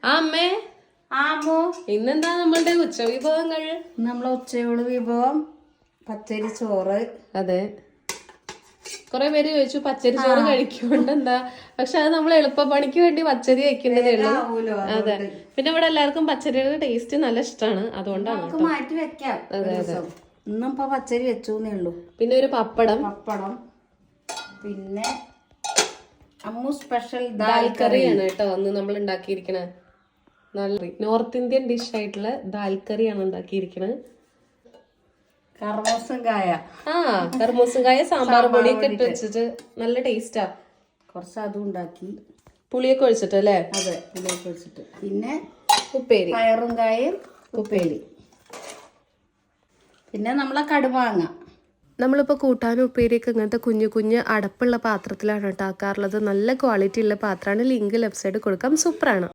അമ്മേ ആമോ ഇന്നെന്താ നമ്മളുടെ ഉച്ചവിഭവങ്ങൾ? നമ്മളെ ഉച്ചയോട് വിഭവം പച്ചരി ചോറ്. അതെ, കൊറേ പേര് ചോദിച്ചു പച്ചരി ചോറ് കഴിക്കുകൊണ്ട് എന്താ, പക്ഷെ അത് നമ്മൾ എളുപ്പപ്പണിക്ക് വേണ്ടി പച്ചരി വെക്കേണ്ടതേ ഉള്ളൂ. അതെ, പിന്നെ ഇവിടെ എല്ലാവർക്കും പച്ചരിയുടെ ടേസ്റ്റ് നല്ല ഇഷ്ടമാണ്, അതുകൊണ്ടാണ് മാറ്റി വെക്കാം. ഇന്നും ഇപ്പൊ പച്ചരി വെച്ചേ ഉള്ളൂ. പിന്നെ ഒരു പപ്പടം, പിന്നെ അമ്മു സ്പെഷ്യൽ ദാൽ കറിയാണ് കേട്ടോ അന്ന് നമ്മൾ ഉണ്ടാക്കിയിരിക്കണേ. നല്ല നോർത്ത് ഇന്ത്യൻ ഡിഷ് ആയിട്ടുള്ള ദാൽ കറിയാണ് ഉണ്ടാക്കിയിരിക്കണത്. കർമൂസും കായ, കർമൂസും കായ സാമ്പാർ പൊടിയൊക്കെ ഇട്ട് വെച്ചിട്ട് നല്ല ടേസ്റ്റാ. കുറച്ച് അതും ഉണ്ടാക്കി, പുളിയൊക്കെ ഒഴിച്ചിട്ട് അല്ലേ? അതെ, പുളിയൊക്കെ ഒഴിച്ചിട്ട്. പിന്നെ ഉപ്പേരി, പയറും കായും ഉപ്പേരി. പിന്നെ നമ്മളെ കടുമാങ്ങ. നമ്മളിപ്പോൾ കൂട്ടാനും ഉപ്പേരിയൊക്കെ ഇങ്ങനത്തെ കുഞ്ഞു കുഞ്ഞ് അടപ്പുള്ള പാത്രത്തിലാണ് കേട്ടോ ആക്കാറുള്ളത്. നല്ല ക്വാളിറ്റി ഉള്ള പാത്രമാണ്. ലിങ്ക് ലെഫ്റ്റ് സൈഡ് കൊടുക്കാം. സൂപ്പറാണ്.